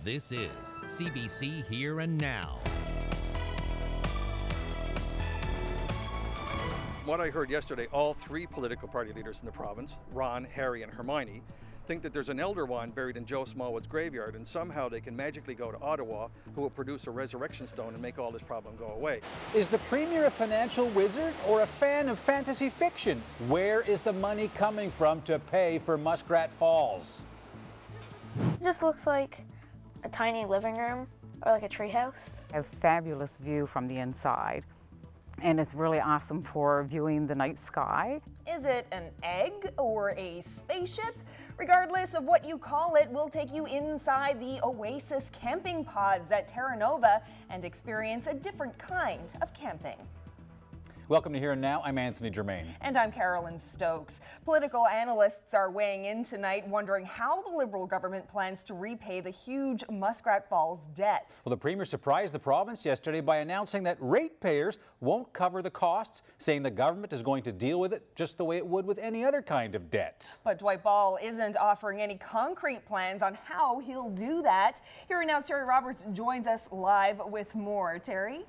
This is CBC Here and Now. What I heard yesterday, all three political party leaders in the province, Ron, Harry and Hermione, think that there's an elder wand buried in Joe Smallwood's graveyard, and somehow they can magically go to Ottawa, who will produce a resurrection stone and make all this problem go away. Is the Premier a financial wizard or a fan of fantasy fiction? Where is the money coming from to pay for Muskrat Falls? It just looks like a tiny living room or like a treehouse. A fabulous view from the inside, and it's really awesome for viewing the night sky. Is it an egg or a spaceship? Regardless of what you call it, we'll take you inside the Oasis camping pods at Terra Nova and experience a different kind of camping. Welcome to Here and Now. I'm Anthony Germain. And I'm Carolyn Stokes. Political analysts are weighing in tonight, wondering how the Liberal government plans to repay the huge Muskrat Falls debt. Well, the Premier surprised the province yesterday by announcing that ratepayers won't cover the costs, saying the government is going to deal with it just the way it would with any other kind of debt. But Dwight Ball isn't offering any concrete plans on how he'll do that. Here and Now's Terry Roberts joins us live with more. Terry?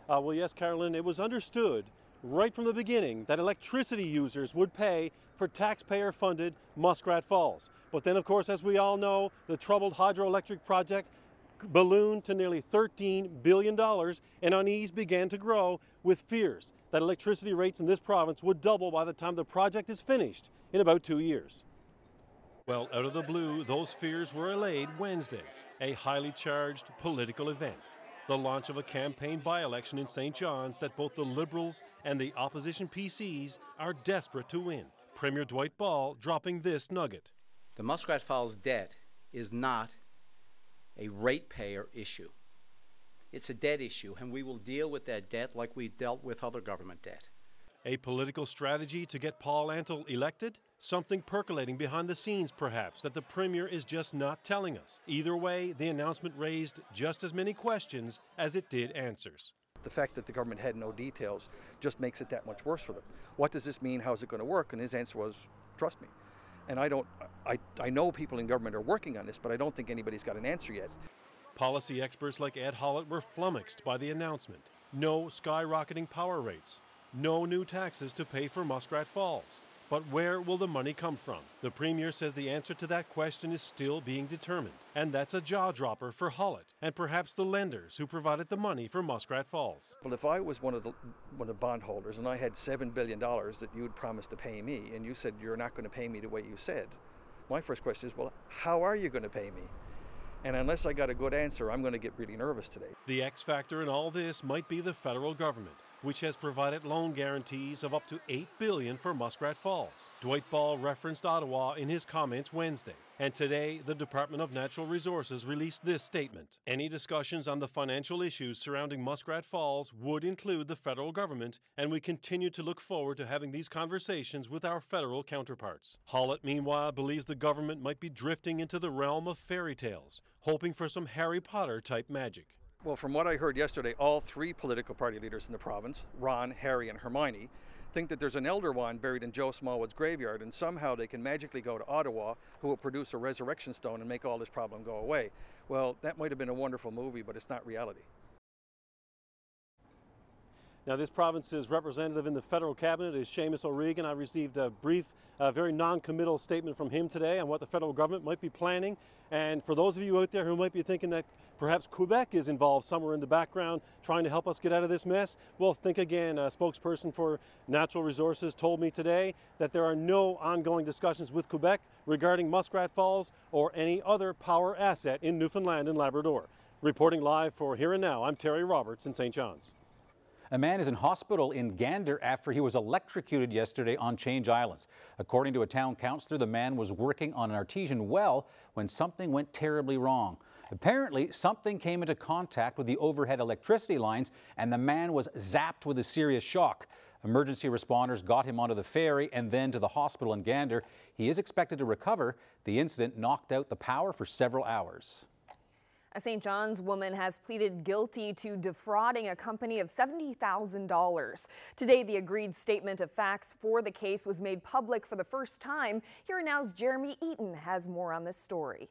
Well, yes, Carolyn, it was understood right from the beginning that electricity users would pay for taxpayer-funded Muskrat Falls. But then, of course, as we all know, the troubled hydroelectric project ballooned to nearly $13 billion, and unease began to grow with fears that electricity rates in this province would double by the time the project is finished in about 2 years. Well, out of the blue, those fears were allayed Wednesday, a highly charged political event. The launch of a campaign by-election in St. John's that both the Liberals and the opposition PCs are desperate to win. Premier Dwight Ball dropping this nugget. The Muskrat Falls debt is not a ratepayer issue. It's a debt issue, and we will deal with that debt like we've dealt with other government debt. A political strategy to get Paul Antle elected? Something percolating behind the scenes, perhaps, that the Premier is just not telling us. Either way, the announcement raised just as many questions as it did answers. The fact that the government had no details just makes it that much worse for them. What does this mean? How's it going to work? And his answer was, trust me. And I know people in government are working on this, but I don't think anybody's got an answer yet. Policy experts like Ed Hollett were flummoxed by the announcement. No skyrocketing power rates. No new taxes to pay for Muskrat Falls. But where will the money come from? The Premier says the answer to that question is still being determined. And that's a jaw-dropper for Hollett and perhaps the lenders who provided the money for Muskrat Falls. Well, if I was one of the bondholders and I had $7 billion that you had promised to pay me, and you said you're not going to pay me the way you said, my first question is, well, how are you going to pay me? And unless I got a good answer, I'm going to get really nervous today. The X factor in all this might be the federal government, which has provided loan guarantees of up to $8 billion for Muskrat Falls. Dwight Ball referenced Ottawa in his comments Wednesday. And today, the Department of Natural Resources released this statement. Any discussions on the financial issues surrounding Muskrat Falls would include the federal government, and we continue to look forward to having these conversations with our federal counterparts. Hollett, meanwhile, believes the government might be drifting into the realm of fairy tales, hoping for some Harry Potter-type magic. Well, from what I heard yesterday, all three political party leaders in the province, Ron, Harry and Hermione, think that there's an elder wand buried in Joe Smallwood's graveyard, and somehow they can magically go to Ottawa, who will produce a resurrection stone and make all this problem go away. Well, that might have been a wonderful movie, but it's not reality. Now, this province's representative in the federal cabinet is Seamus O'Regan. I received a brief, very non-committal statement from him today on what the federal government might be planning. And for those of you out there who might be thinking that perhaps Quebec is involved somewhere in the background trying to help us get out of this mess, well, think again. A spokesperson for Natural Resources told me today that there are no ongoing discussions with Quebec regarding Muskrat Falls or any other power asset in Newfoundland and Labrador. Reporting live for Here and Now, I'm Terry Roberts in St. John's. A man is in hospital in Gander after he was electrocuted yesterday on Change Islands. According to a town councillor, the man was working on an artesian well when something went terribly wrong. Apparently, something came into contact with the overhead electricity lines and the man was zapped with a serious shock. Emergency responders got him onto the ferry and then to the hospital in Gander. He is expected to recover. The incident knocked out the power for several hours. A St. John's woman has pleaded guilty to defrauding a company of $70,000. Today, the agreed statement of facts for the case was made public for the first time. Here Now's Jeremy Eaton has more on this story.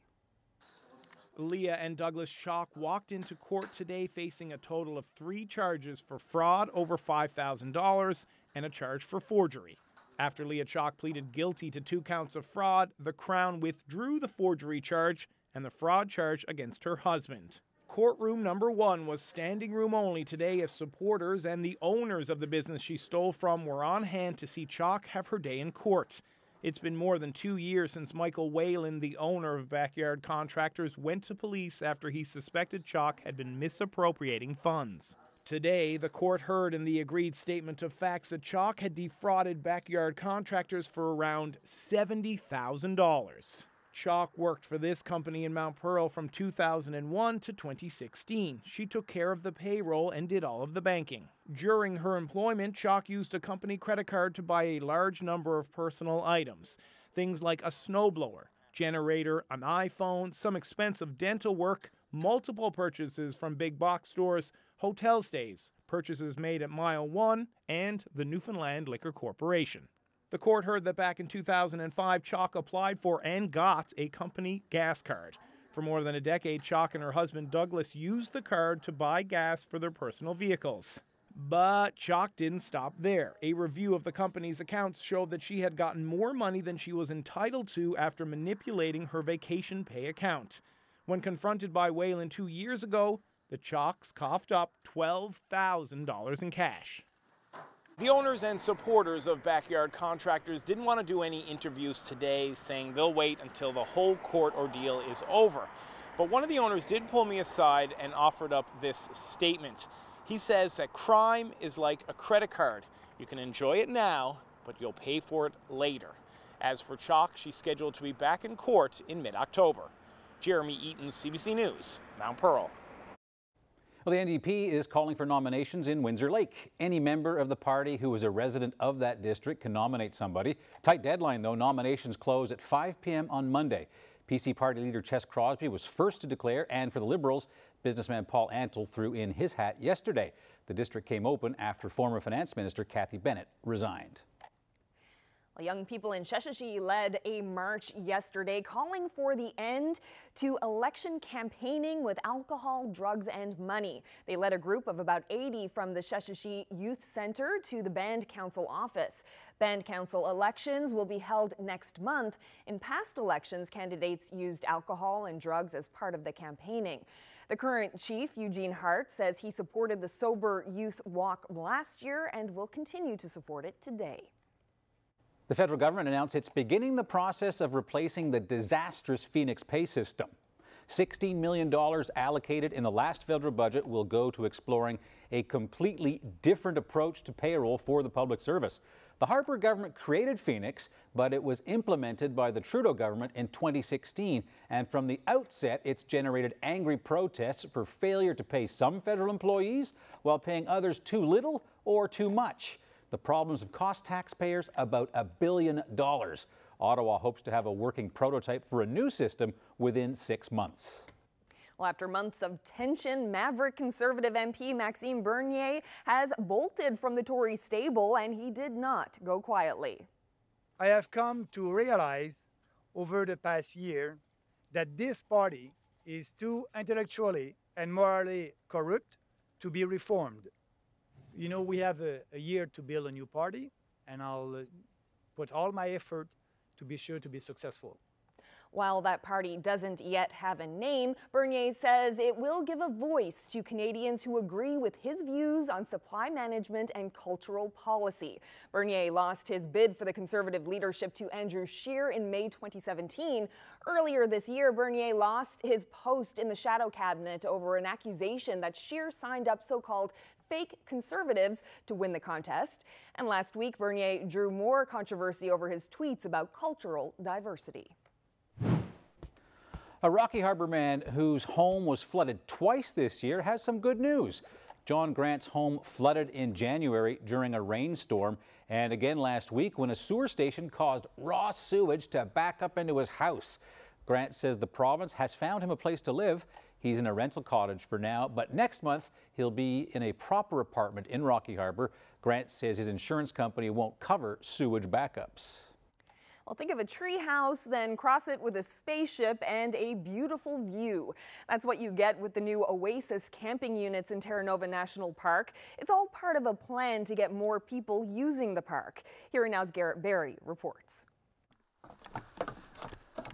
Leah and Douglas Chalk walked into court today facing a total of 3 charges for fraud over $5,000 and a charge for forgery. After Leah Chalk pleaded guilty to 2 counts of fraud, the Crown withdrew the forgery charge and the fraud charge against her husband. Courtroom number 1 was standing room only today as supporters and the owners of the business she stole from were on hand to see Chalk have her day in court. It's been more than 2 years since Michael Whalen, the owner of Backyard Contractors, went to police after he suspected Chalk had been misappropriating funds. Today, the court heard in the agreed statement of facts that Chalk had defrauded Backyard Contractors for around $70,000. Chalk worked for this company in Mount Pearl from 2001 to 2016. She took care of the payroll and did all of the banking. During her employment, Chalk used a company credit card to buy a large number of personal items. Things like a snowblower, generator, an iPhone, some expensive dental work, multiple purchases from big box stores, hotel stays, purchases made at Mile 1, and the Newfoundland Liquor Corporation. The court heard that back in 2005, Chalk applied for and got a company gas card. For more than a decade, Chalk and her husband Douglas used the card to buy gas for their personal vehicles. But Chalk didn't stop there. A review of the company's accounts showed that she had gotten more money than she was entitled to after manipulating her vacation pay account. When confronted by Whalen 2 years ago, the Chalks coughed up $12,000 in cash. The owners and supporters of Backyard Contractors didn't want to do any interviews today, saying they'll wait until the whole court ordeal is over. But one of the owners did pull me aside and offered up this statement. He says that crime is like a credit card. You can enjoy it now, but you'll pay for it later. As for Chalk, she's scheduled to be back in court in mid-October. Jeremy Eaton, CBC News, Mount Pearl. Well, the NDP is calling for nominations in Windsor Lake. Any member of the party who is a resident of that district can nominate somebody. Tight deadline, though. Nominations close at 5 p.m. on Monday. PC party leader Ches Crosby was first to declare, and for the Liberals, businessman Paul Antle threw in his hat yesterday. The district came open after former Finance Minister Cathy Bennett resigned. Young people in Sheshatshiu led a march yesterday calling for the end to election campaigning with alcohol, drugs, and money. They led a group of about 80 from the Sheshatshiu Youth Center to the Band Council office. Band Council elections will be held next month. In past elections, candidates used alcohol and drugs as part of the campaigning. The current chief, Eugene Hart, says he supported the Sober Youth Walk last year and will continue to support it today. The federal government announced it's beginning the process of replacing the disastrous Phoenix pay system. $16 million allocated in the last federal budget will go to exploring a completely different approach to payroll for the public service. The Harper government created Phoenix, but it was implemented by the Trudeau government in 2016. And from the outset, it's generated angry protests for failure to pay some federal employees while paying others too little or too much. The problems have cost taxpayers about $1 billion. Ottawa hopes to have a working prototype for a new system within 6 months. Well, after months of tension, Maverick Conservative MP Maxime Bernier has bolted from the Tory stable, and he did not go quietly. I have come to realize over the past year that this party is too intellectually and morally corrupt to be reformed. You know, we have a year to build a new party, and I'll put all my effort to be sure to be successful. While that party doesn't yet have a name, Bernier says it will give a voice to Canadians who agree with his views on supply management and cultural policy. Bernier lost his bid for the Conservative leadership to Andrew Scheer in May 2017. Earlier this year, Bernier lost his post in the shadow cabinet over an accusation that Scheer signed up so-called fake Conservatives to win the contest. And last week, Bernier drew more controversy over his tweets about cultural diversity. A Rocky Harbour man whose home was flooded twice this year has some good news. John Grant's home flooded in January during a rainstorm, and again last week when a sewer station caused raw sewage to back up into his house. Grant says the province has found him a place to live. He's in a rental cottage for now, but next month he'll be in a proper apartment in Rocky Harbour. Grant says his insurance company won't cover sewage backups. Well, think of a tree house, then cross it with a spaceship and a beautiful view. That's what you get with the new Oasis camping units in Terra Nova National Park. It's all part of a plan to get more people using the park. Here Now's Garrett Berry reports.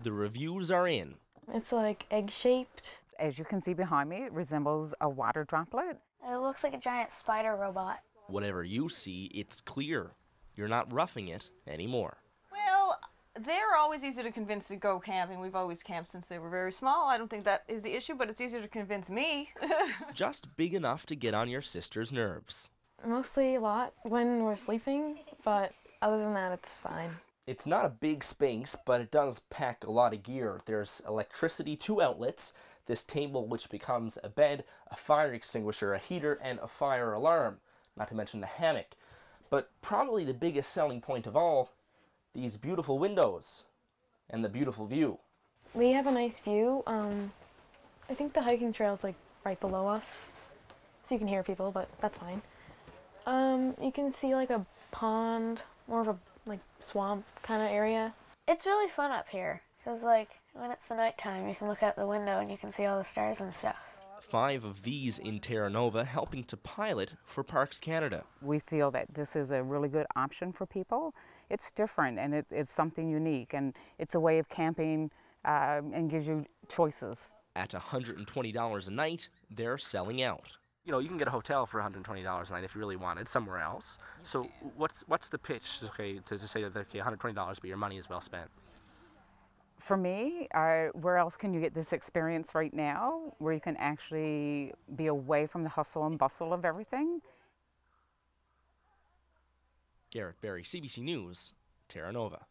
The reviews are in. It's like egg-shaped. As you can see behind me, it resembles a water droplet. It looks like a giant spider robot. Whatever you see, it's clear. You're not roughing it anymore. Well, they're always easy to convince to go camping. We've always camped since they were very small. I don't think that is the issue, but it's easier to convince me. Just big enough to get on your sister's nerves. Mostly a lot when we're sleeping, but other than that, it's fine. It's not a big space, but it does pack a lot of gear. There's electricity, 2 outlets, this table which becomes a bed, a fire extinguisher, a heater, and a fire alarm, not to mention the hammock. But probably the biggest selling point of all, these beautiful windows and the beautiful view. We have a nice view. I think the hiking trail's like right below us, so you can hear people, but that's fine. You can see like a pond, more of a like swamp kind of area. It's really fun up here because like when it's the nighttime, you can look out the window and you can see all the stars and stuff. 5 of these in Terra Nova, helping to pilot for Parks Canada. We feel that this is a really good option for people. It's different and it's something unique, and it's a way of camping and gives you choices. At $120 a night, they're selling out. You know, you can get a hotel for $120 a night if you really wanted somewhere else. So what's the pitch, okay, to say that, okay, $120, but your money is well spent? For me, where else can you get this experience right now, where you can actually be away from the hustle and bustle of everything? Garrett Berry, CBC News, Terra Nova.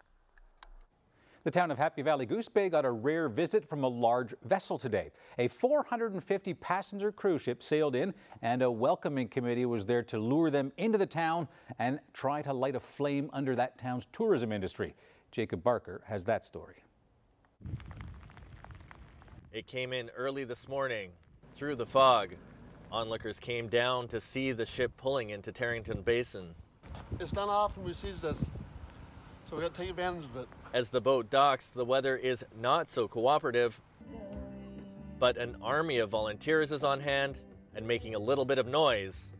The town of Happy Valley Goose Bay got a rare visit from a large vessel today. A 450-passenger cruise ship sailed in, and a welcoming committee was there to lure them into the town and try to light a flame under that town's tourism industry. Jacob Barker has that story. It came in early this morning through the fog. Onlookers came down to see the ship pulling into Tarrington Basin. It's not often we see this, so we got to take advantage of it. As the boat docks, the weather is not so cooperative, but an army of volunteers is on hand and making a little bit of noise.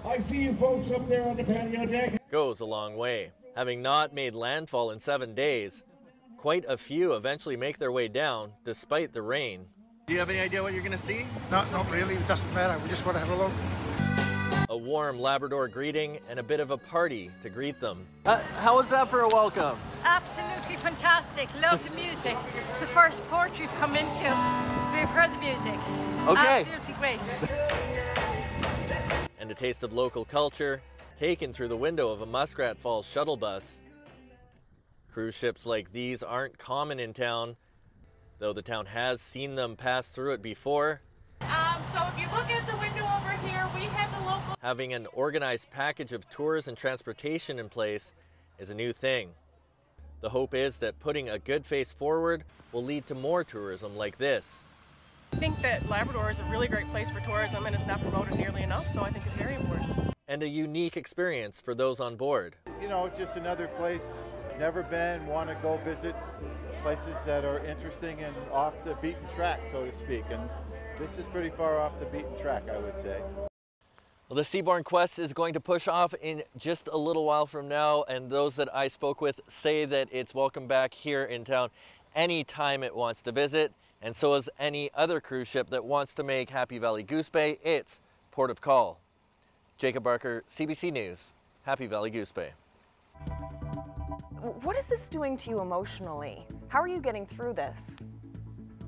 I see you folks up there on the patio deck. Goes a long way. Having not made landfall in 7 days, quite a few eventually make their way down despite the rain. Do you have any idea what you're going to see? Not really. It doesn't matter. We just want to have a look. A warm Labrador greeting and a bit of a party to greet them. How was that for a welcome? Absolutely fantastic. Love the music. It's the first port we've come into. We've heard the music. Okay. Absolutely great. And a taste of local culture taken through the window of a Muskrat Falls shuttle bus. Cruise ships like these aren't common in town, though the town has seen them pass through it before. So if you look at the window over here, we have the local... Having an organized package of tours and transportation in place is a new thing. The hope is that putting a good face forward will lead to more tourism like this. I think that Labrador is a really great place for tourism and it's not promoted nearly enough, so I think it's very important. And a unique experience for those on board. You know, it's just another place, never been, want to go visit places that are interesting and off the beaten track, so to speak. And this is pretty far off the beaten track, I would say. Well, the Seabourn Quest is going to push off in just a little while from now, and those that I spoke with say that it's welcome back here in town anytime it wants to visit, and so is any other cruise ship that wants to make Happy Valley Goose Bay its port of call. Jacob Barker, CBC News, Happy Valley Goose Bay. What is this doing to you emotionally? How are you getting through this?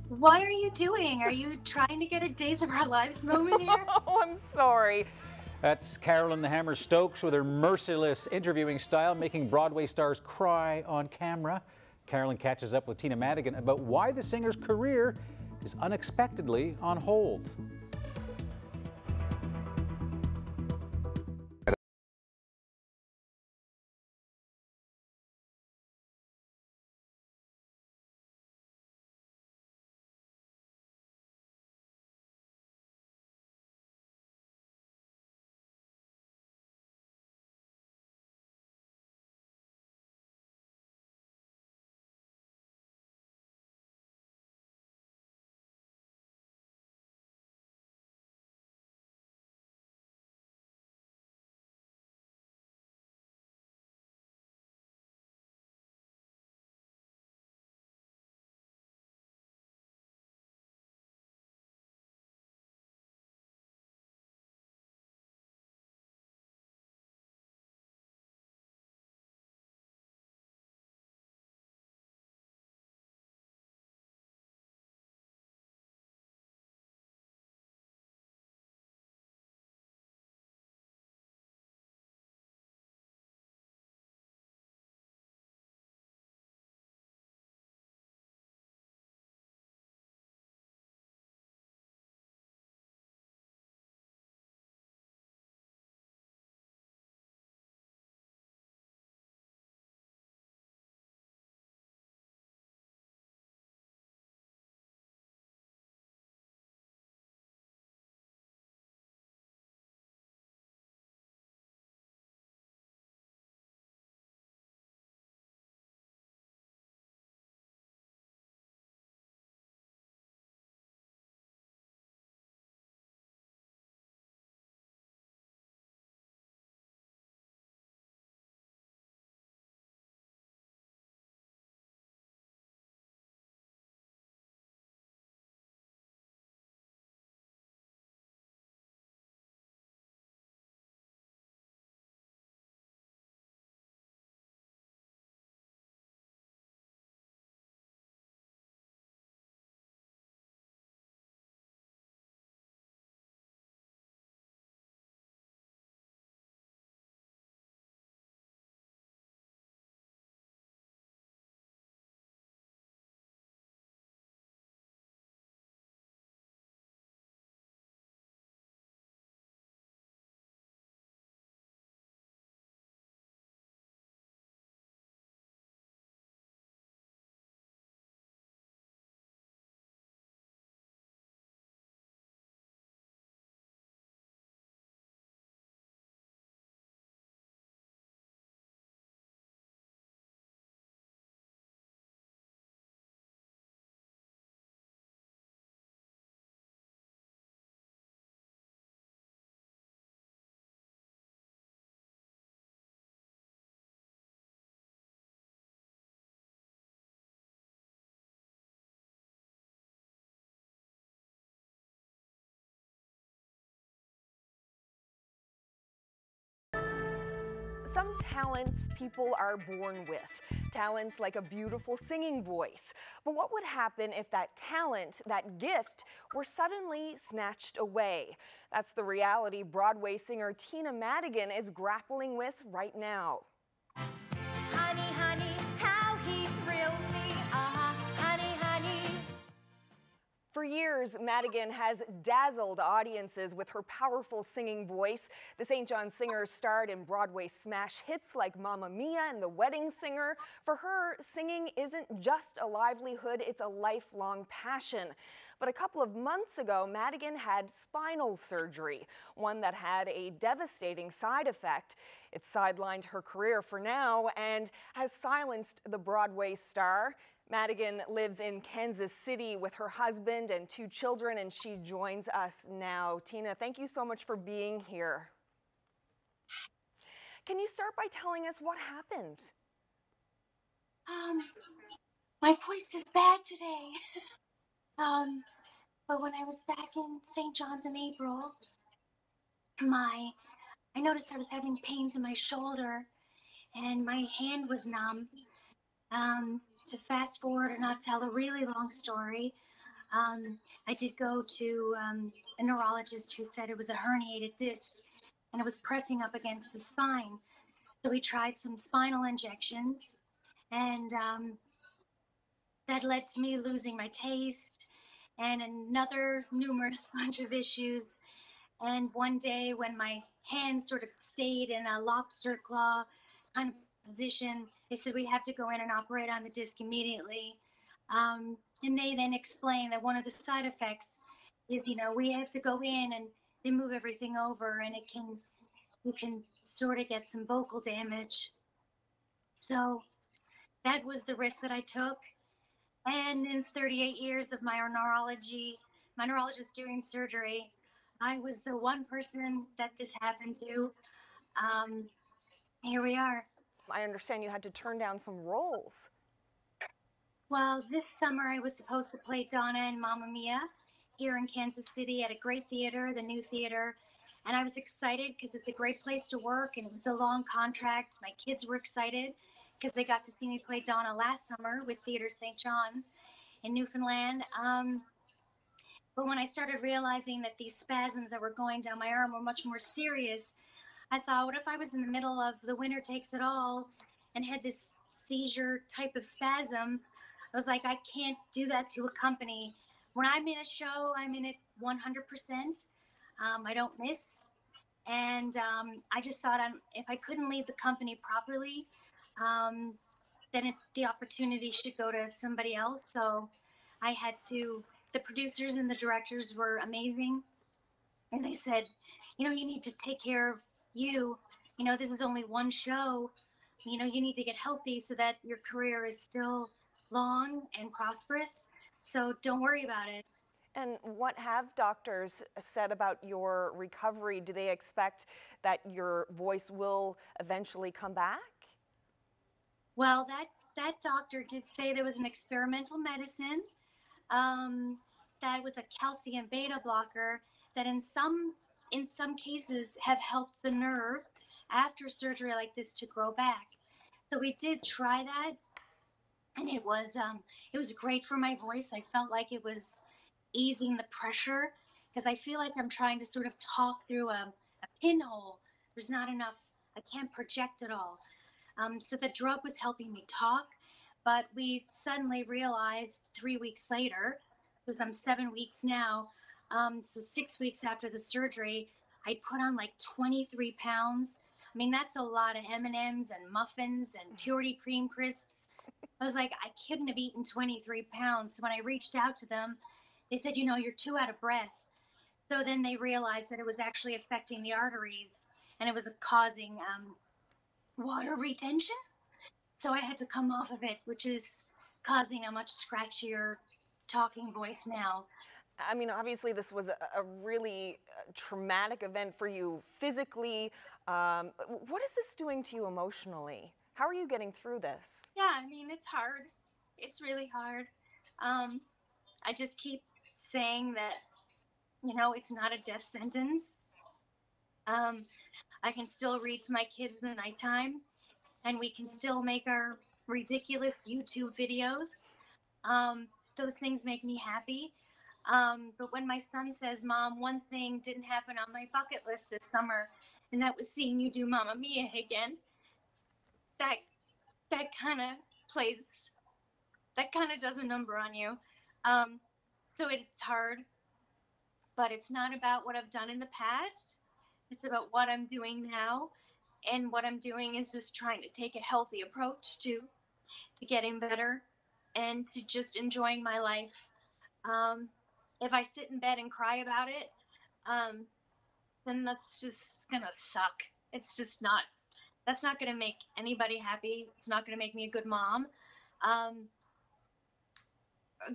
What are you doing? Are you trying to get a Days of Our Lives moment here? Oh, I'm sorry. That's Carolyn the Hammer Stokes with her merciless interviewing style, making Broadway stars cry on camera. Carolyn catches up with Tina Madigan about why the singer's career is unexpectedly on hold. some talents people are born with, talents like a beautiful singing voice. But what would happen if that talent, that gift, were suddenly snatched away? That's the reality Broadway singer Tina Madigan is grappling with right now. Honey, honey, how he thrills me, honey, honey. For years, Madigan has dazzled audiences with her powerful singing voice. The St. John singer starred in Broadway smash hits like Mamma Mia and The Wedding Singer. For her, singing isn't just a livelihood, it's a lifelong passion. But a couple of months ago, Madigan had spinal surgery, one that had a devastating side effect. It sidelined her career for now and has silenced the Broadway star. Madigan lives in Kansas City with her husband and 2 children, and she joins us now. Tina, thank you so much for being here. Can you start by telling us what happened? My voice is bad today. But when I was back in St. John's in April, I noticed I was having pains in my shoulder and my hand was numb. To fast forward or not tell a really long story, I did go to a neurologist who said it was a herniated disc and it was pressing up against the spine. So we tried some spinal injections, and that led to me losing my taste and another numerous bunch of issues. And one day when my hand sort of stayed in a lobster claw kind of position, they said we have to go in and operate on the disc immediately. And they then explained that one of the side effects is, we have to go in and they move everything over, and you can sort of get some vocal damage. So that was the risk that I took. And in 38 years of my neurologist doing surgery, I was the one person that this happened to. Here we are. I understand you had to turn down some roles. Well, this summer I was supposed to play Donna in Mamma Mia here in Kansas City at a great theater, the New Theater. And I was excited because it's a great place to work and it was a long contract. My kids were excited because they got to see me play Donna last summer with Theater St. John's in Newfoundland. But when I started realizing that these spasms that were going down my arm were much more serious, I thought, what if I was in the middle of The Winner Takes It All and had this seizure type of spasm? I was like, I can't do that to a company. When I'm in a show, I'm in it 100%. I don't miss. And I just thought if I couldn't lead the company properly, then the opportunity should go to somebody else. So I had to, the producers and the directors were amazing. And they said, you need to take care of you. This is only one show. You need to get healthy so that your career is still long and prosperous. So don't worry about it. And what have doctors said about your recovery? Do they expect that your voice will eventually come back? Well, that doctor did say there was an experimental medicine that was a calcium beta blocker that in some cases have helped the nerve after surgery like this to grow back. So we did try that, and it was great for my voice. I felt like it was easing the pressure because I feel like I'm trying to sort of talk through a pinhole. There's not enough, I can't project at all. So the drug was helping me talk, but we suddenly realized 3 weeks later, because I'm 7 weeks now, so 6 weeks after the surgery, I put on like 23 pounds. I mean, that's a lot of M&Ms and muffins and Purity cream crisps. I was like, I couldn't have eaten 23 pounds. So when I reached out to them, they said, you're too out of breath. So then they realized that it was actually affecting the arteries and it was causing water retention. So I had to come off of it, which is causing a much scratchier talking voice now. I mean, obviously this was a really traumatic event for you physically. What is this doing to you emotionally? How are you getting through this? Yeah, I mean, it's hard. It's really hard. I just keep saying that, it's not a death sentence. I I can still read to my kids in the nighttime, and we can still make our ridiculous YouTube videos. Those things make me happy. But when my son says, Mom, one thing didn't happen on my bucket list this summer, and that was seeing you do Mamma Mia again, that kind of does a number on you. So it's hard, but it's not about what I've done in the past. It's about what I'm doing now. And what I'm doing is just trying to take a healthy approach to getting better and to just enjoying my life. If I sit in bed and cry about it, then that's just gonna suck. It's just not, that's not gonna make anybody happy. It's not gonna make me a good mom, a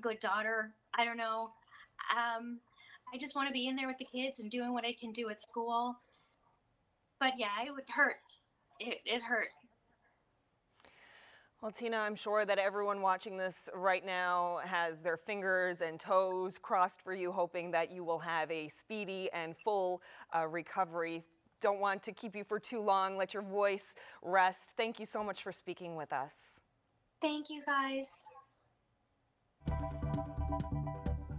good daughter. I don't know. I just want to be in there with the kids and doing what I can do at school. But yeah, it would hurt. It hurt. Well, Tina, I'm sure that everyone watching this right now has their fingers and toes crossed for you, hoping that you will have a speedy and full recovery. Don't want to keep you for too long. Let your voice rest. Thank you so much for speaking with us. Thank you, guys.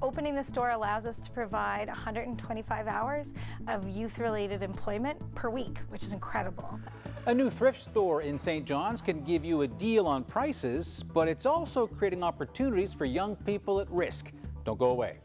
Opening the store allows us to provide 125 hours of youth-related employment per week, which is incredible. A new thrift store in St. John's can give you a deal on prices, but it's also creating opportunities for young people at risk. Don't go away.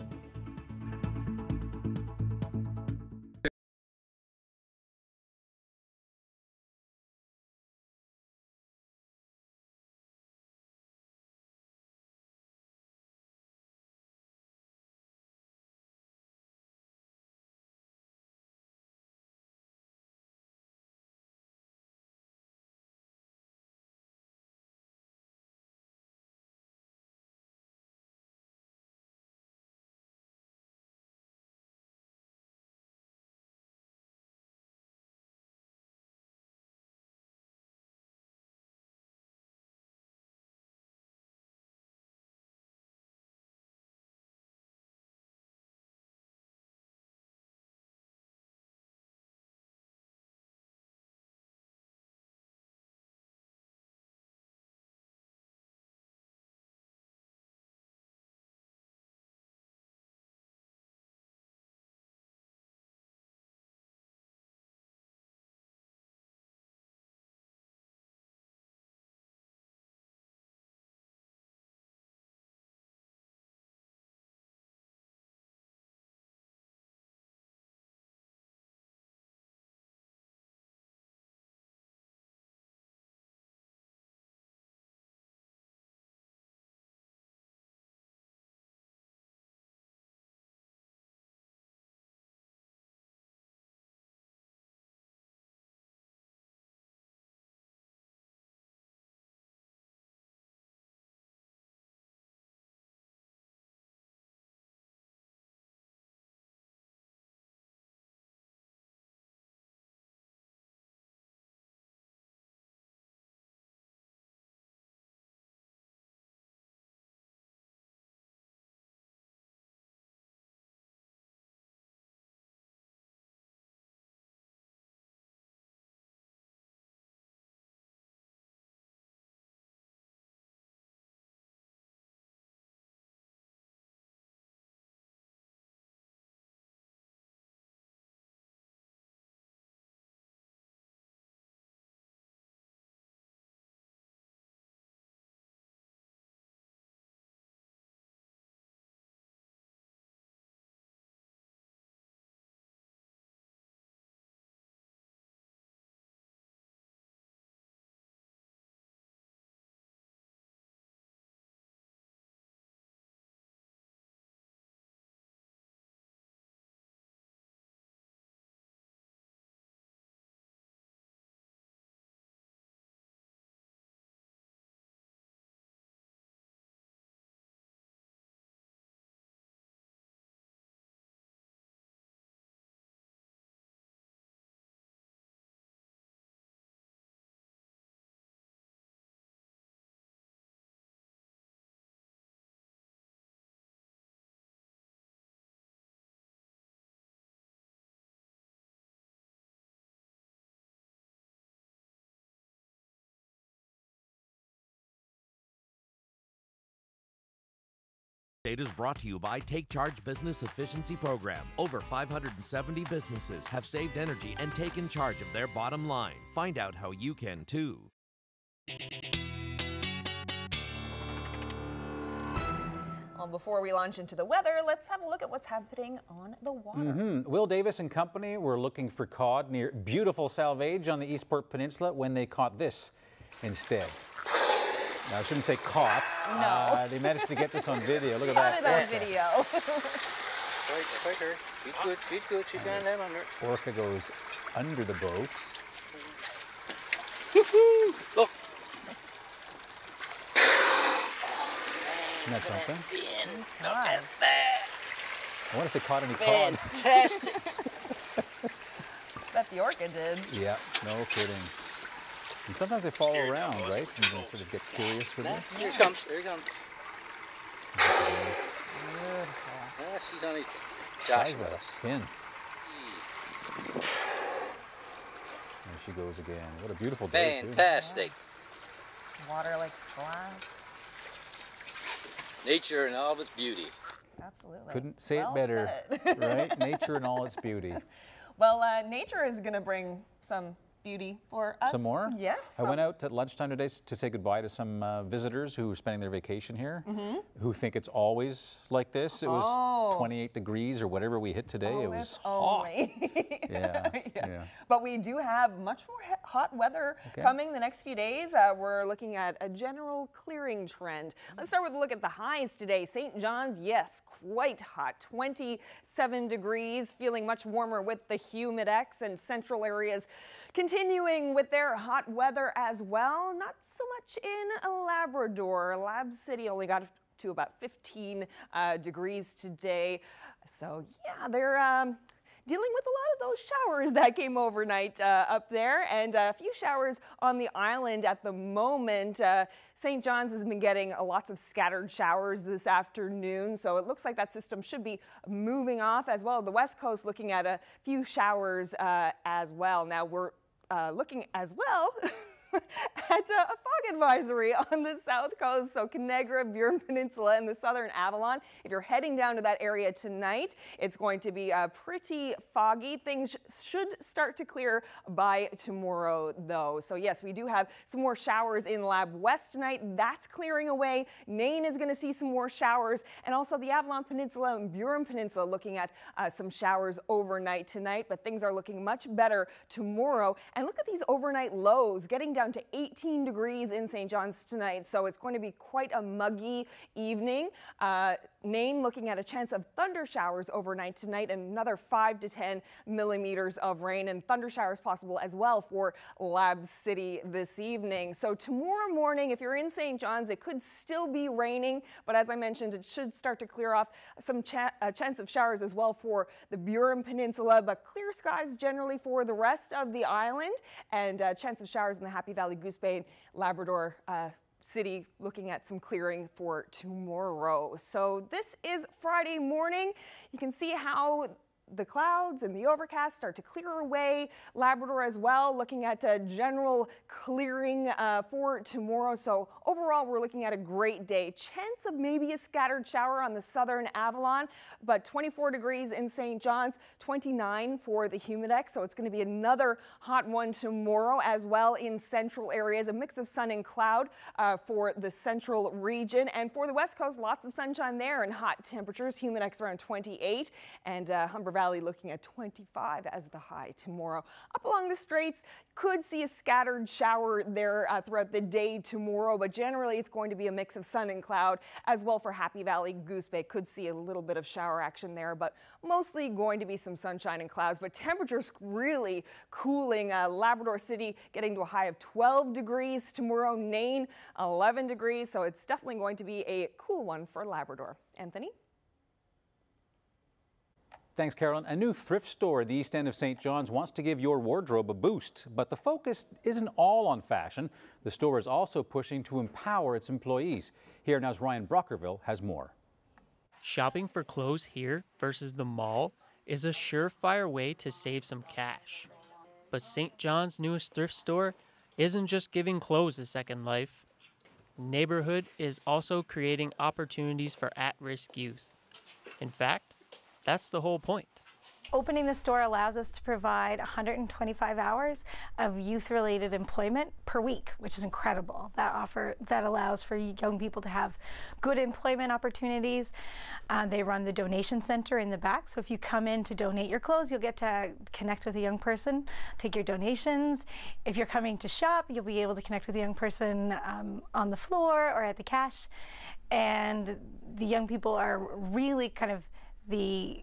update is brought to you by Take Charge Business Efficiency Program. Over 570 businesses have saved energy and taken charge of their bottom line. Find out how you can too. Well, before we launch into the weather, let's have a look at what's happening on the water. Will Davis and company were looking for cod near beautiful Salvage on the Eastport Peninsula when they caught this instead. Now, I shouldn't say caught. No. They managed to get this on video. Look at Got that. it on video. Right her. She's good. She's good. She's got them under. Orca goes under the boat. Look. Isn't that something? Look at that. I wonder if they caught any cod. Fantastic. Bet the orca did. Yeah, no kidding. And sometimes they follow around, right? And you sort of get curious with it. Here he comes. Here he comes. Beautiful. Ah, she's only Size joshing with that us. fin. There she goes again. What a beautiful day, too. Fantastic. Water like glass. Nature in all of its beauty. Absolutely. Couldn't say Well it better, said. right? Nature in all its beauty. Well, nature is going to bring some beauty for us. Some more? Yes. I went out at lunchtime today to say goodbye to some visitors who are spending their vacation here, who think it's always like this. It was 28 degrees or whatever we hit today. It was hot. Yeah. But we do have much more hot weather coming the next few days. We're looking at a general clearing trend. Let's start with a look at the highs today. St. John's, yes, quite hot, 27 degrees, feeling much warmer with the humidex, and central areas continuing with their hot weather as well. Not so much in Labrador. Lab City only got to about 15 degrees today. So yeah, they're dealing with a lot of those showers that came overnight up there, and a few showers on the island at the moment. St. John's has been getting lots of scattered showers this afternoon, so it looks like that system should be moving off as well. The West Coast looking at a few showers as well. Now we're looking as well at a fog advisory on the south coast, so Conagra, Burin Peninsula, and the southern Avalon. If you're heading down to that area tonight, it's going to be pretty foggy. Things should start to clear by tomorrow, though. So yes, we do have some more showers in Lab West tonight. That's clearing away. Nain is going to see some more showers, and also the Avalon Peninsula and Burin Peninsula looking at some showers overnight tonight, but things are looking much better tomorrow. And look at these overnight lows, getting down to 18 degrees in St. John's tonight, so it's going to be quite a muggy evening. Nain looking at a chance of thunder showers overnight tonight, and another 5 to 10 millimeters of rain, and thunder showers possible as well for Lab City this evening. So tomorrow morning, if you're in St. John's, it could still be raining, but as I mentioned, it should start to clear off. Some chance of showers as well for the Burin Peninsula, but clear skies generally for the rest of the island, and chance of showers in the Happy Valley, Goose Bay, and Labrador City, looking at some clearing for tomorrow. So this is Friday morning. You can see how the clouds and the overcast start to clear away. Labrador as well, looking at a general clearing for tomorrow. So overall, we're looking at a great day. Chance of maybe a scattered shower on the southern Avalon, but 24 degrees in St. John's, 29 for the humidex. So it's going to be another hot one tomorrow as well in central areas. A mix of sun and cloud for the central region. And for the west coast, lots of sunshine there and hot temperatures. Humidex around 28, and Humber Valley looking at 25 as the high tomorrow. Up along the straits, could see a scattered shower there throughout the day tomorrow, but generally it's going to be a mix of sun and cloud as well for Happy Valley, Goose Bay. Could see a little bit of shower action there, but mostly going to be some sunshine and clouds. But temperatures really cooling. Labrador City getting to a high of 12 degrees tomorrow. Nain 11 degrees, so it's definitely going to be a cool one for Labrador. Anthony? Thanks, Carolyn. A new thrift store at the east end of St. John's wants to give your wardrobe a boost, but the focus isn't all on fashion. The store is also pushing to empower its employees. Here now's Ryan Brockerville has more. Shopping for clothes here versus the mall is a surefire way to save some cash. But St. John's newest thrift store isn't just giving clothes a second life. Neighborhood is also creating opportunities for at-risk youth. In fact, that's the whole point. Opening the store allows us to provide 125 hours of youth-related employment per week, which is incredible. That allows for young people to have good employment opportunities. They run the donation center in the back, so if you come in to donate your clothes, you'll get to connect with a young person, take your donations. If you're coming to shop, you'll be able to connect with a young person on the floor or at the cash. And the young people are really kind of the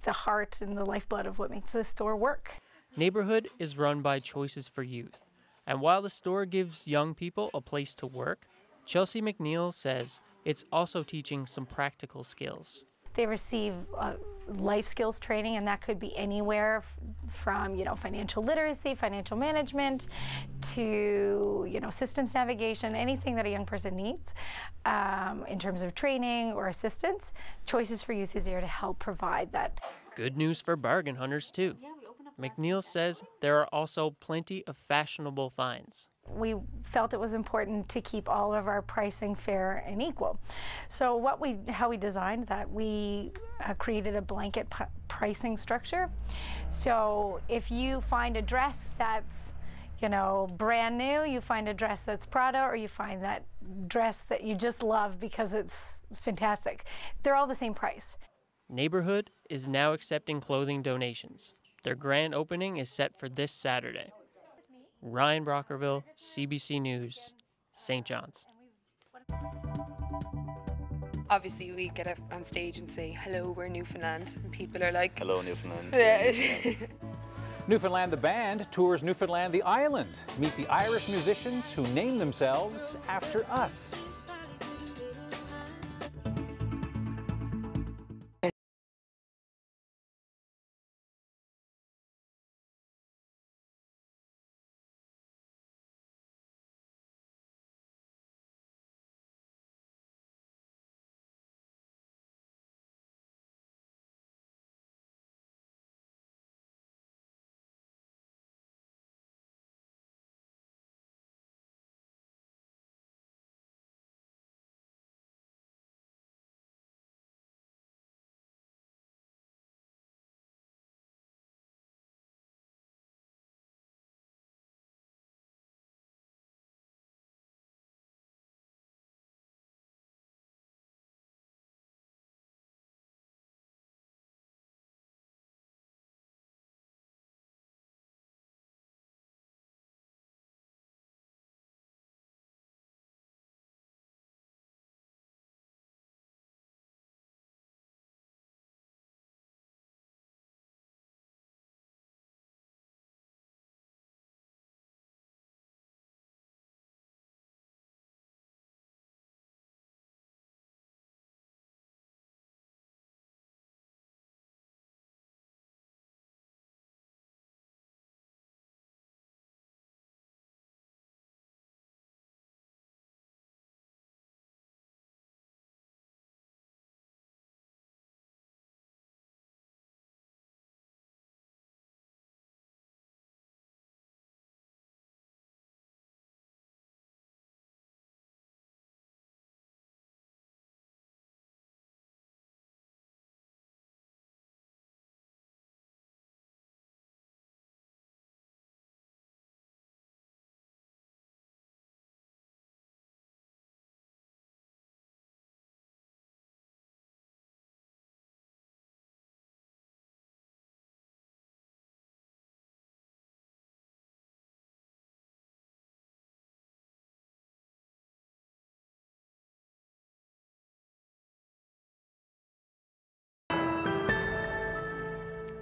heart and the lifeblood of what makes this store work. Neighborhood is run by Choices for Youth, and while the store gives young people a place to work, Chelsea McNeil says it's also teaching some practical skills. They receive life skills training, and that could be anywhere from, financial literacy, financial management, to, systems navigation, anything that a young person needs in terms of training or assistance. Choices for Youth is there to help provide that. Good news for bargain hunters, too. McNeil says there are also plenty of fashionable finds. We felt it was important to keep all of our pricing fair and equal. So how we designed that, we created a blanket pricing structure. So if you find a dress that's, brand new, you find a dress that's Prada, or you find that dress that you just love because it's fantastic, they're all the same price. Neighborhood is now accepting clothing donations. Their grand opening is set for this Saturday. Ryan Brockerville, CBC News, St. John's. Obviously, we get up on stage and say, hello, we're Newfoundland. And people are like, hello, Newfoundland. Yeah. Newfoundland the Band tours Newfoundland the island. Meet the Irish musicians who name themselves after us.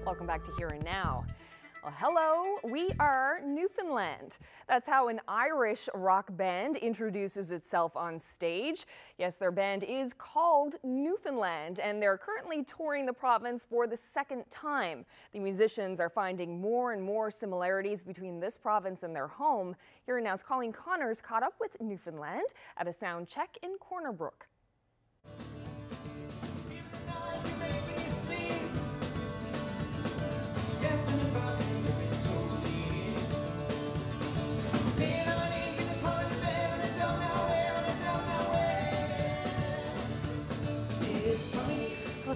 Welcome back to Here and Now. Well, hello, we are Newfoundland. That's how an Irish rock band introduces itself on stage. Yes, their band is called Newfoundland, and they're currently touring the province for the second time. The musicians are finding more and more similarities between this province and their home. Here and Now's Colleen Connors caught up with Newfoundland at a sound check in Corner Brook.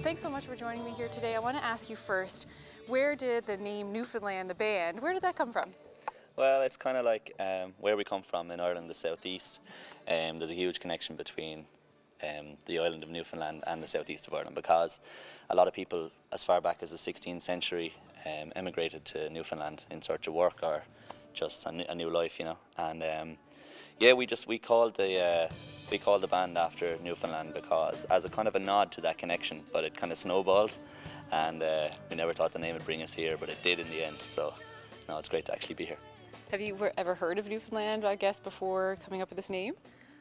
thanks so much for joining me here today. I want to ask you first, where did the name Newfoundland, the band, where did that come from? Well, it's kind of like where we come from in Ireland, the southeast. There's a huge connection between the island of Newfoundland and the southeast of Ireland, because a lot of people as far back as the 16th century emigrated to Newfoundland in search of work or just a new life, you know. And yeah, we called the band after Newfoundland because as a kind of a nod to that connection, but it kind of snowballed, and we never thought the name would bring us here, but it did in the end. So no, it's great to actually be here. Have you ever heard of Newfoundland, I guess, before coming up with this name?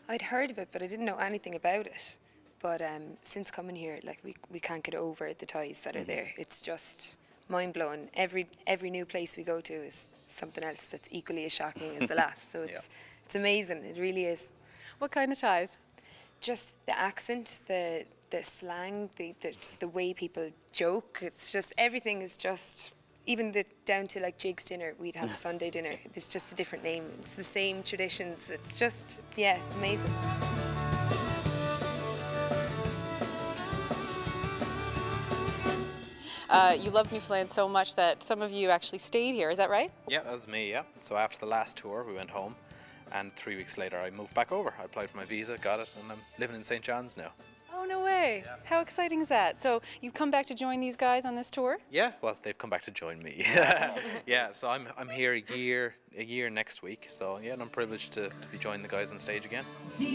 I'd heard of it, but I didn't know anything about it. But since coming here, like we can't get over the ties that are there. It's just mind-blowing. Every new place we go to is something else that's equally as shocking as the last. So it's amazing. It really is. What kind of ties? Just the accent, the slang, just the way people joke. It's just everything is just. Even down to like Jake's dinner, we'd have Sunday dinner. It's just a different name. It's the same traditions. It's just, yeah, it's amazing. You love Newfoundland so much that some of you actually stayed here, is that right? Yeah, that was me, yeah. So after the last tour, we went home, and 3 weeks later I moved back over. I applied for my visa, got it, and I'm living in St. John's now. Oh, no way. Yeah. How exciting is that? So you've come back to join these guys on this tour? Yeah, well, they've come back to join me. Yeah, so I'm here a year next week. So yeah, and I'm privileged to be joining the guys on stage again. And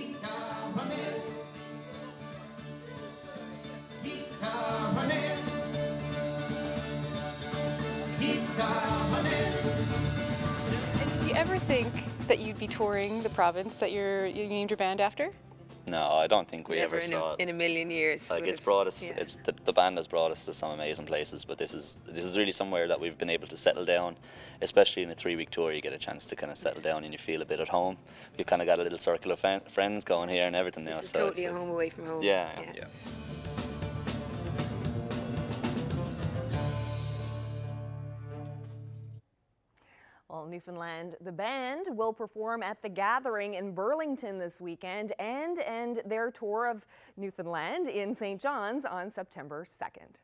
do you ever think that you'd be touring the province that you named your band after? No, I don't think we Never ever saw it. In a million years. Like it's brought us, it's the band has brought us to some amazing places, but this is really somewhere that we've been able to settle down, especially in a 3-week tour. You get a chance to kind of settle down and you feel a bit at home. We've kind of got a little circle of friends going here and everything now. It's totally a home away from home. Yeah. Well, Newfoundland, the band will perform at The Gathering in Burlington this weekend and end their tour of Newfoundland in St. John's on September 2nd.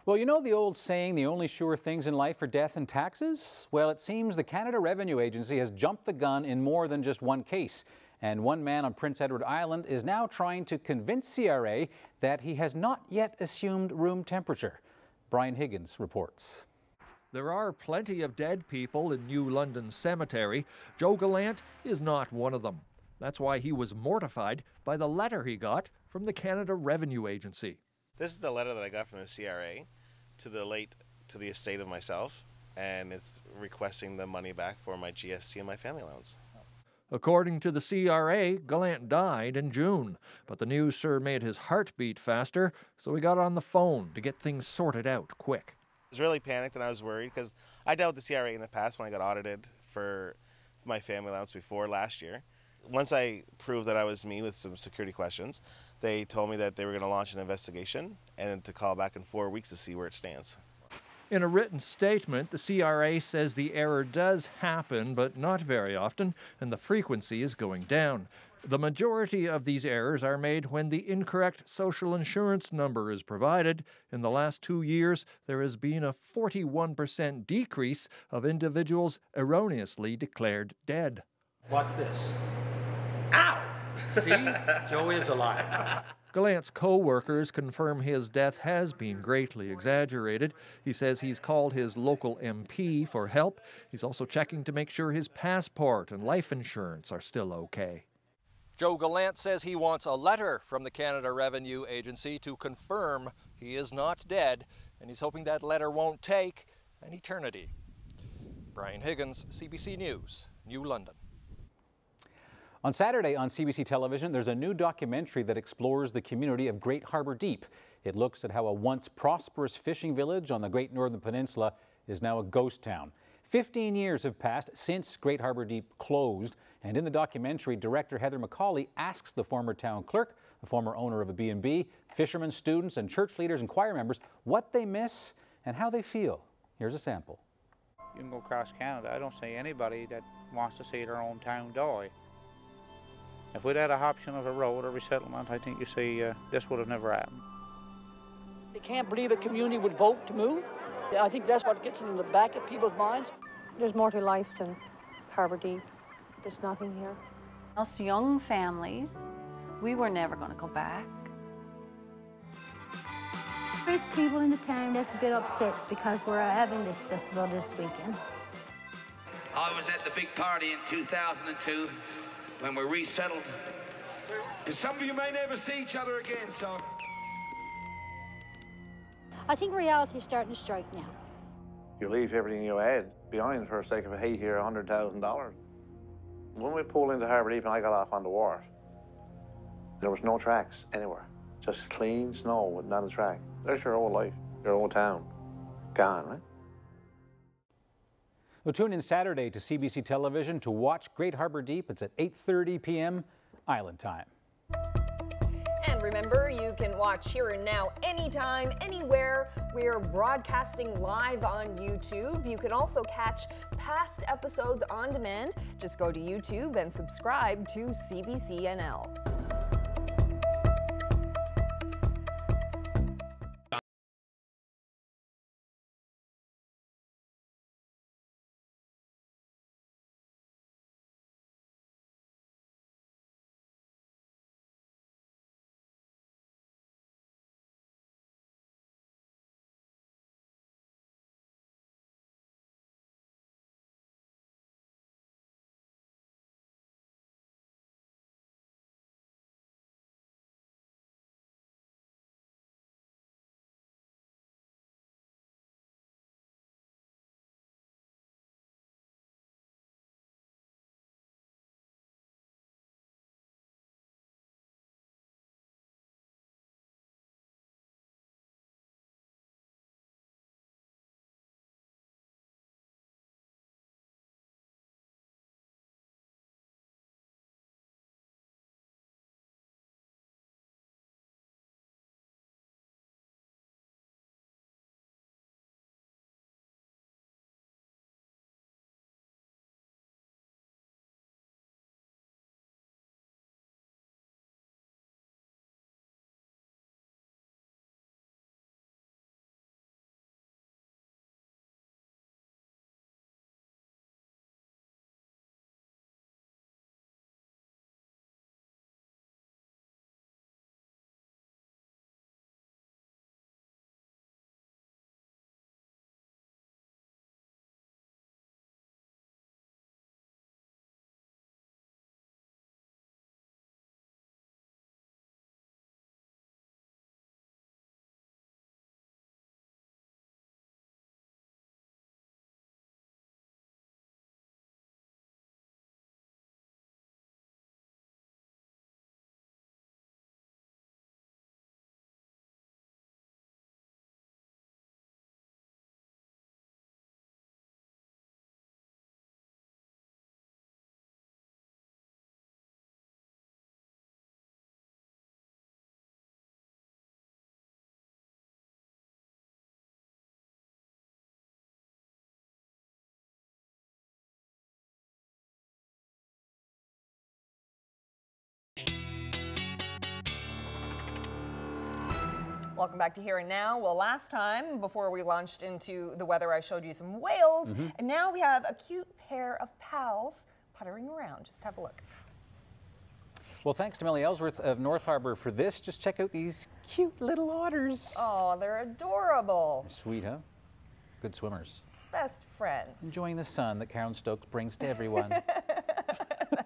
Well, you know the old saying, the only sure things in life are death and taxes? Well, it seems the Canada Revenue Agency has jumped the gun in more than just one case. And one man on Prince Edward Island is now trying to convince CRA that he has not yet assumed room temperature. Brian Higgins reports. There are plenty of dead people in New London Cemetery. Joe Gallant is not one of them. That's why he was mortified by the letter he got from the Canada Revenue Agency. This is the letter that I got from the CRA to the estate of myself, and it's requesting the money back for my GST and my family allowance. According to the CRA, Gallant died in June, but the news sure made his heart beat faster, so he got on the phone to get things sorted out quick. I was really panicked and I was worried because I dealt with the CRA in the past when I got audited for my family allowance before last year. Once I proved that I was me with some security questions, they told me that they were going to launch an investigation and to call back in 4 weeks to see where it stands. In a written statement, the CRA says the error does happen, but not very often, and the frequency is going down. The majority of these errors are made when the incorrect social insurance number is provided. In the last 2 years, there has been a 41% decrease of individuals erroneously declared dead. Watch this. Ow! See? Joe is alive. Gallant's co-workers confirm his death has been greatly exaggerated. He says he's called his local MP for help. He's also checking to make sure his passport and life insurance are still okay. Joe Gallant says he wants a letter from the Canada Revenue Agency to confirm he is not dead, and he's hoping that letter won't take an eternity. Brian Higgins, CBC News, New London. On Saturday on CBC television, there's a new documentary that explores the community of Great Harbour Deep. It looks at how a once prosperous fishing village on the Great Northern Peninsula is now a ghost town. 15 years have passed since Great Harbour Deep closed, and in the documentary, director Heather McCauley asks the former town clerk, the former owner of a B&B, fishermen, students, and church leaders and choir members what they miss and how they feel. Here's a sample. You can go across Canada. I don't see anybody that wants to see their own town die. If we'd had an option of a road or resettlement, I think you see this would have never happened. They can't believe a community would vote to move. I think that's what gets in the back of people's minds. There's more to life than Harbour Deep. There's nothing here. Us young families, we were never going to go back. There's people in the town that's a bit upset because we're having this festival this weekend. I was at the big party in 2002 when we resettled. Because some of you may never see each other again, so. I think reality is starting to strike now. You leave everything you had behind for the sake of a hey here, $100,000. When we pulled into Harbour Deep and I got off on the wharf, there was no tracks anywhere. Just clean snow with not a track. There's your whole life, your whole town, gone, right? Well, tune in Saturday to CBC Television to watch Great Harbour Deep. It's at 8:30 p.m. Island time. And remember, you can watch Here and Now anytime, anywhere. We're broadcasting live on YouTube. You can also catch past episodes on demand. Just go to YouTube and subscribe to CBC NL. Welcome back to Here and Now. Well, last time, before we launched into the weather, I showed you some whales, and now we have a cute pair of pals puttering around. Just have a look. Well, thanks to Millie Ellsworth of North Harbour for this. Just check out these cute little otters. Oh, they're adorable. Sweet, huh? Good swimmers. Best friends. Enjoying the sun that Karen Stokes brings to everyone.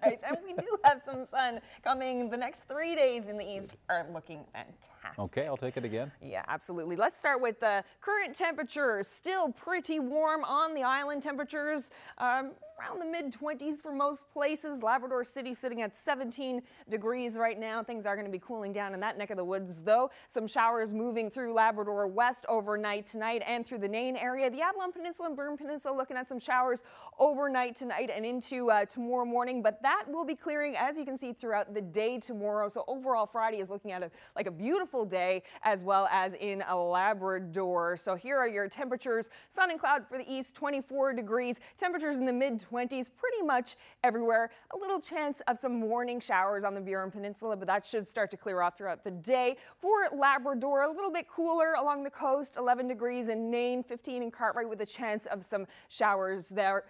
Nice. And we do have some sun coming. The next 3 days in the east are looking fantastic. Okay, I'll take it again. Yeah, absolutely. Let's start with the current temperatures. Still pretty warm on the island. Temperatures around the mid-20s for most places. Labrador City sitting at 17 degrees right now. Things are going to be cooling down in that neck of the woods, though. Some showers moving through Labrador West overnight tonight and through the Nain area. The Avalon Peninsula and Burn Peninsula looking at some showers overnight tonight and into tomorrow morning, but but that will be clearing, as you can see, throughout the day tomorrow. So overall, Friday is looking at like a beautiful day, as well as in Labrador. So here are your temperatures. Sun and cloud for the east, 24 degrees. Temperatures in the mid-20s pretty much everywhere. A little chance of some morning showers on the Burin Peninsula, but that should start to clear off throughout the day. For Labrador, a little bit cooler along the coast, 11 degrees in Nain, 15 in Cartwright, with a chance of some showers there.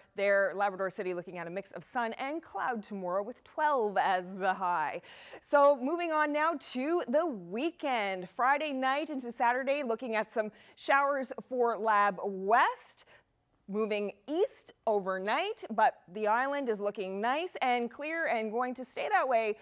Labrador City looking at a mix of sun and cloud tomorrow with 12 as the high. So moving on now to the weekend. Friday night into Saturday, looking at some showers for Lab West. Moving east overnight, but the island is looking nice and clear and going to stay that way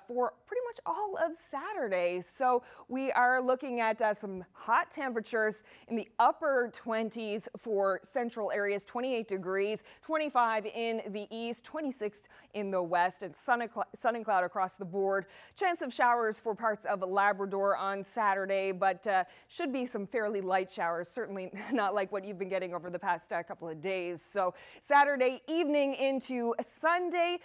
for pretty much all of Saturday. So we are looking at some hot temperatures in the upper 20s for central areas, 28 degrees, 25 in the east, 26 in the west, and sun and cloud across the board. Chance of showers for parts of Labrador on Saturday, but should be some fairly light showers, certainly not like what you've been getting over the past couple of days. So Saturday evening into Sunday,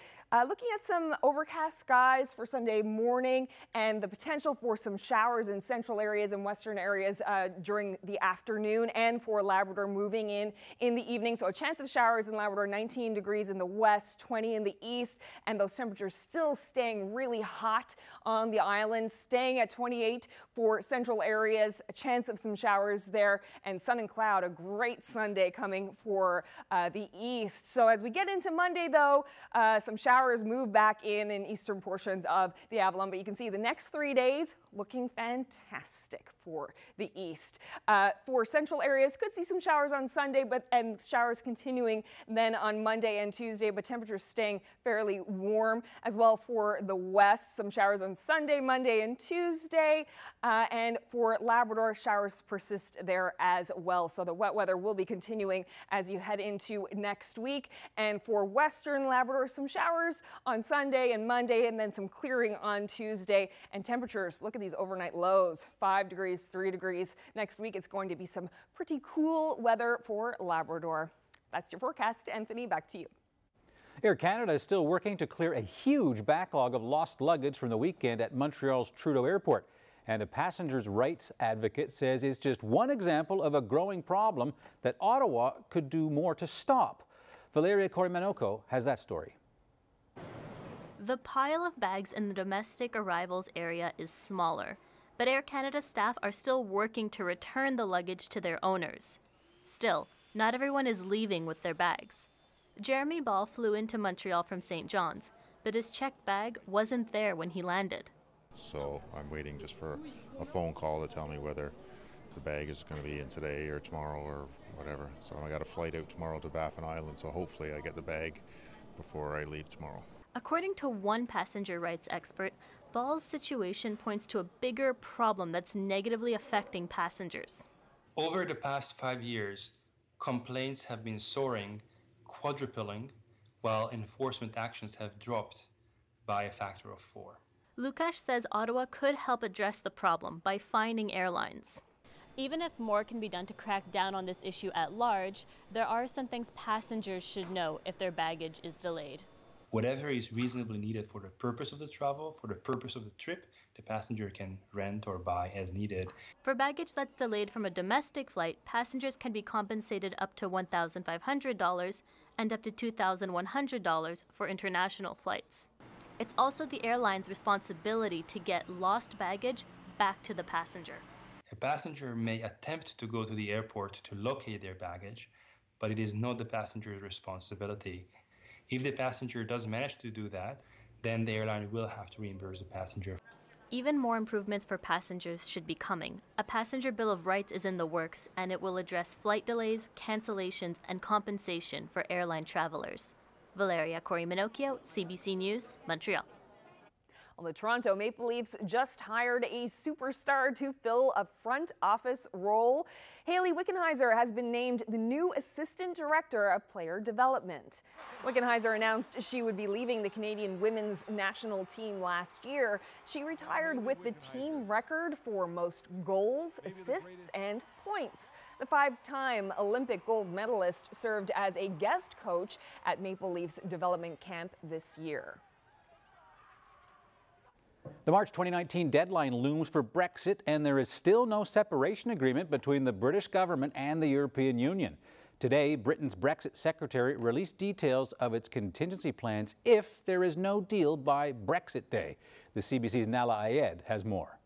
looking at some overcast skies for Sunday morning and the potential for some showers in central areas and western areas during the afternoon, and for Labrador moving in the evening. So a chance of showers in Labrador, 19 degrees in the west, 20 in the east, and those temperatures still staying really hot on the island, staying at 28 for central areas, a chance of some showers there, and sun and cloud, a great Sunday coming for the east. So as we get into Monday, though, some showers move back in eastern portions of the Avalon, but you can see the next 3 days looking fantastic for the east. For central areas, could see some showers on Sunday, and showers continuing then on Monday and Tuesday, but temperatures staying fairly warm. As well for the west, some showers on Sunday, Monday, and Tuesday, and for Labrador, showers persist there as well. So the wet weather will be continuing as you head into next week. And for western Labrador, some showers on Sunday and Monday, and then some clearing on Tuesday. And temperatures, look at these overnight lows, 5 degrees, 3 degrees. Next week, it's going to be some pretty cool weather for Labrador. That's your forecast. Anthony, back to you. Air Canada is still working to clear a huge backlog of lost luggage from the weekend at Montreal's Trudeau Airport. And a passenger's rights advocate says it's just one example of a growing problem that Ottawa could do more to stop. Valeria Corimanoko has that story. The pile of bags in the domestic arrivals area is smaller, but Air Canada staff are still working to return the luggage to their owners. Still, not everyone is leaving with their bags. Jeremy Ball flew into Montreal from St. John's, but his checked bag wasn't there when he landed. So I'm waiting just for a phone call to tell me whether the bag is going to be in today or tomorrow or whatever. So I got a flight out tomorrow to Baffin Island, so hopefully I get the bag before I leave tomorrow. According to one passenger rights expert, Ball's situation points to a bigger problem that's negatively affecting passengers. Over the past 5 years, complaints have been soaring, quadrupling, while enforcement actions have dropped by a factor of 4. Lukash says Ottawa could help address the problem by fining airlines. Even if more can be done to crack down on this issue at large, there are some things passengers should know if their baggage is delayed. Whatever is reasonably needed for the purpose of the travel, for the purpose of the trip, the passenger can rent or buy as needed. For baggage that's delayed from a domestic flight, passengers can be compensated up to $1,500 and up to $2,100 for international flights. It's also the airline's responsibility to get lost baggage back to the passenger. A passenger may attempt to go to the airport to locate their baggage, but it is not the passenger's responsibility. If the passenger does manage to do that, then the airline will have to reimburse the passenger. Even more improvements for passengers should be coming. A passenger bill of rights is in the works, and it will address flight delays, cancellations, and compensation for airline travelers. Valeria Corimanoko, CBC News, Montreal. Well, the Toronto Maple Leafs just hired a superstar to fill a front office role. Hayley Wickenheiser has been named the new Assistant Director of Player Development. Wickenheiser announced she would be leaving the Canadian women's national team last year. She retired with the team record for most goals, assists, and points. The five-time Olympic gold medalist served as a guest coach at Maple Leafs development camp this year. The March 2019 deadline looms for Brexit, and there is still no separation agreement between the British government and the European Union. Today, Britain's Brexit Secretary released details of its contingency plans if there is no deal by Brexit Day. The CBC's Nala Ayed has more.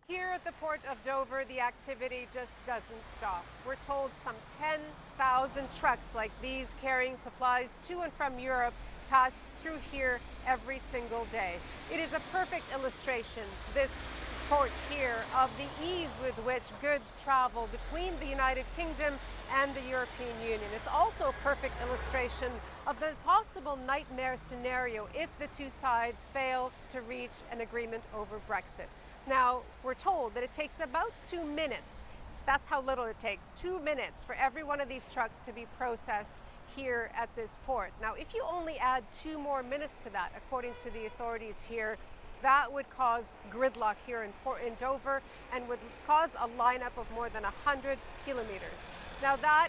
Here at the port of Dover, the activity just doesn't stop. We're told some 10,000 trucks like these carrying supplies to and from Europe pass through here every single day. It is a perfect illustration, this port here, of the ease with which goods travel between the United Kingdom and the European Union. It's also a perfect illustration of the possible nightmare scenario if the two sides fail to reach an agreement over Brexit. Now, we're told that it takes about 2 minutes. That's how little it takes, 2 minutes for every one of these trucks to be processed here at this port. Now, if you only add 2 more minutes to that, according to the authorities here, that would cause gridlock here in Dover and would cause a lineup of more than 100 kilometers. Now that,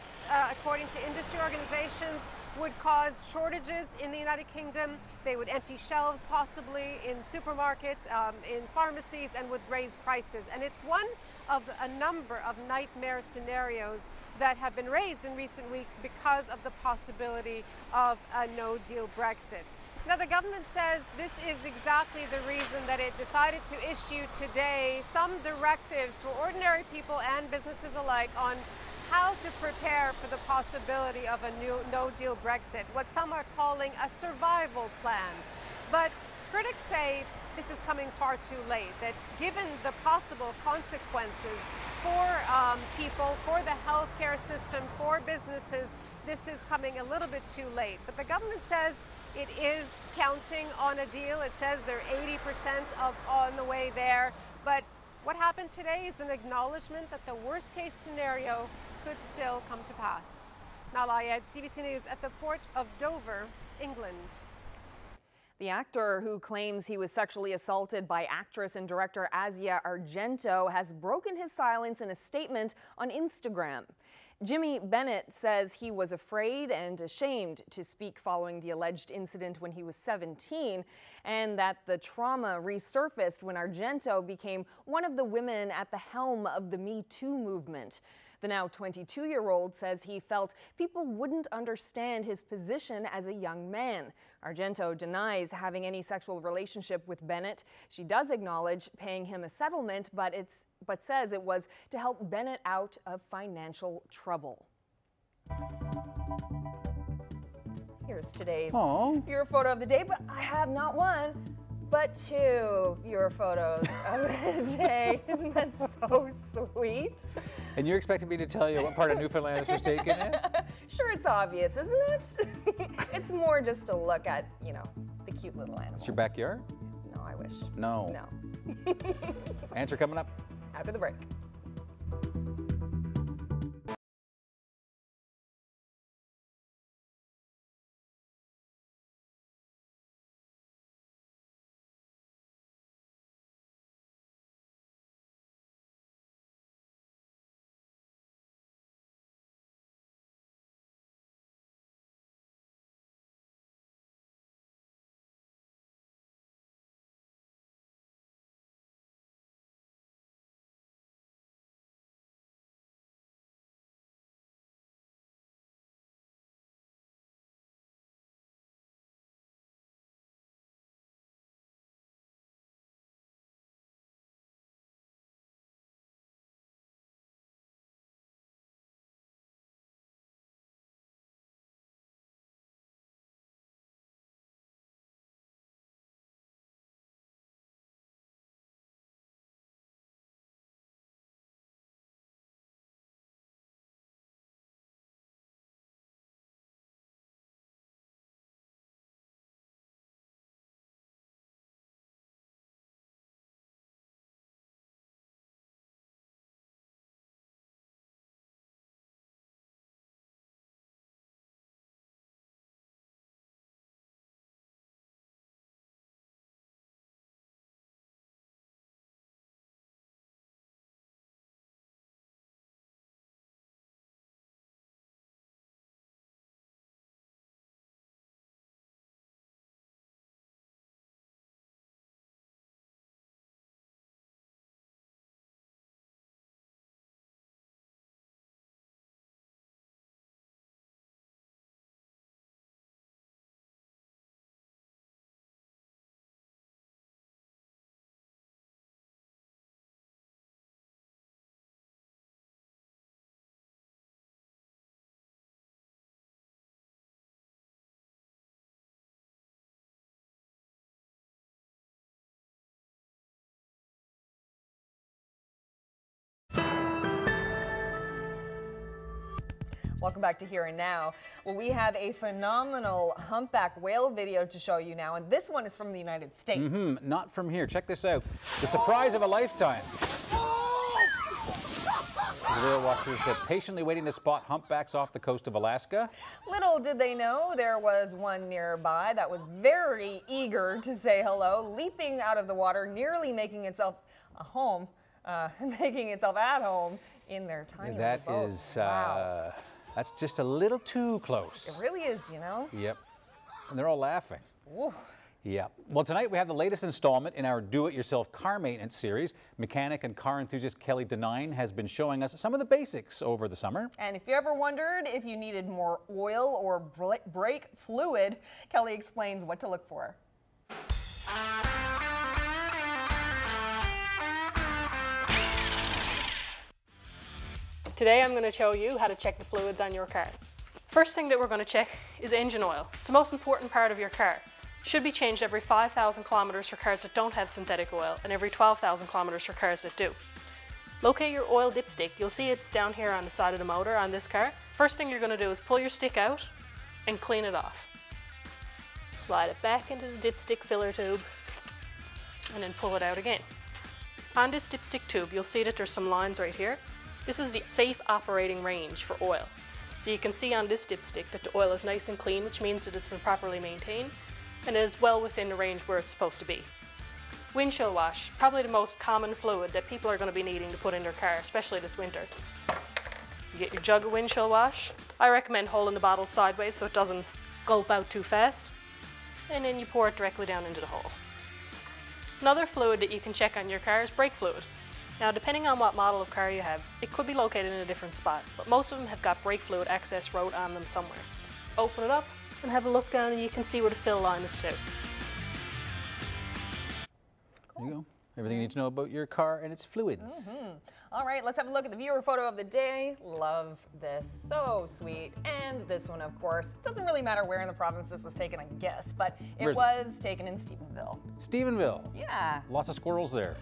according to industry organizations, would cause shortages in the United Kingdom. They would empty shelves possibly in supermarkets, in pharmacies, and would raise prices. And it's one of a number of nightmare scenarios that have been raised in recent weeks because of the possibility of a no-deal Brexit. Now, the government says this is exactly the reason that it decided to issue today some directives for ordinary people and businesses alike on how to prepare for the possibility of a no-deal Brexit, what some are calling a survival plan. But critics say this is coming far too late, that given the possible consequences for people, for the healthcare system, for businesses, this is coming a little bit too late. But the government says it is counting on a deal. It says they're 80% on the way there. But what happened today is an acknowledgement that the worst case scenario could still come to pass. Nala Ayed, CBC News at the port of Dover, England. The actor who claims he was sexually assaulted by actress and director Asia Argento has broken his silence in a statement on Instagram. Jimmy Bennett says he was afraid and ashamed to speak following the alleged incident when he was 17, and that the trauma resurfaced when Argento became one of the women at the helm of the Me Too movement. The now 22-year-old says he felt people wouldn't understand his position as a young man. Argento denies having any sexual relationship with Bennett. She does acknowledge paying him a settlement, but says it was to help Bennett out of financial trouble. Here's today's viewer photo of the day, but I have not one, but 2 viewer photos of the day. Isn't that so sweet? And you're expecting me to tell you what part of Newfoundland this was taken in? Sure, it's obvious, isn't it? It's more just to look at, you know, the cute little animals. It's your backyard? No, I wish. No. No. Answer coming up. After the break. Welcome back to Here and Now. Well, we have a phenomenal humpback whale video to show you now, and this one is from the United States. Not from here. Check this out. The surprise of a lifetime. The whale watchers are patiently waiting to spot humpbacks off the coast of Alaska. Little did they know there was one nearby that was very eager to say hello, leaping out of the water, nearly making itself a home, making itself at home in their tiny little boat. That is, that's just a little too close. It really is, you know? Yep. And they're all laughing. Ooh. Yeah. Well, tonight we have the latest installment in our Do-It-Yourself car maintenance series. Mechanic and car enthusiast Kelly Denine has been showing us some of the basics over the summer. And if you ever wondered if you needed more oil or brake fluid, Kelly explains what to look for. Today I'm going to show you how to check the fluids on your car. First thing that we're going to check is engine oil. It's the most important part of your car. Should be changed every 5,000 kilometers for cars that don't have synthetic oil and every 12,000 kilometers for cars that do. Locate your oil dipstick. You'll see it's down here on the side of the motor on this car. First thing you're going to do is pull your stick out and clean it off. Slide it back into the dipstick filler tube and then pull it out again. On this dipstick tube you'll see that there's some lines right here. This is the safe operating range for oil. So you can see on this dipstick that the oil is nice and clean, which means that it's been properly maintained and it is well within the range where it's supposed to be. Windshield wash, probably the most common fluid that people are going to be needing to put in their car, especially this winter. You get your jug of windshield wash. I recommend holding the bottle sideways so it doesn't gulp out too fast. And then you pour it directly down into the hole. Another fluid that you can check on your car is brake fluid. Now, depending on what model of car you have, it could be located in a different spot, but most of them have got brake fluid access wrote on them somewhere. Open it up and have a look down and you can see where the fill line is too. There you go. Everything you need to know about your car and its fluids. All right, let's have a look at the viewer photo of the day. Love this, so sweet. And this one, of course, doesn't really matter where in the province this was taken, I guess, but it was taken in Stephenville. Stephenville. Yeah. Lots of squirrels there.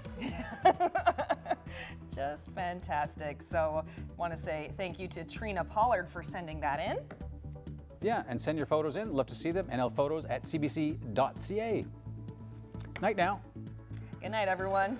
Just fantastic. So want to say thank you to Trina Pollard for sending that in. Yeah, and send your photos in. Love to see them. NLphotos@cbc.ca. Night now. Good night, everyone.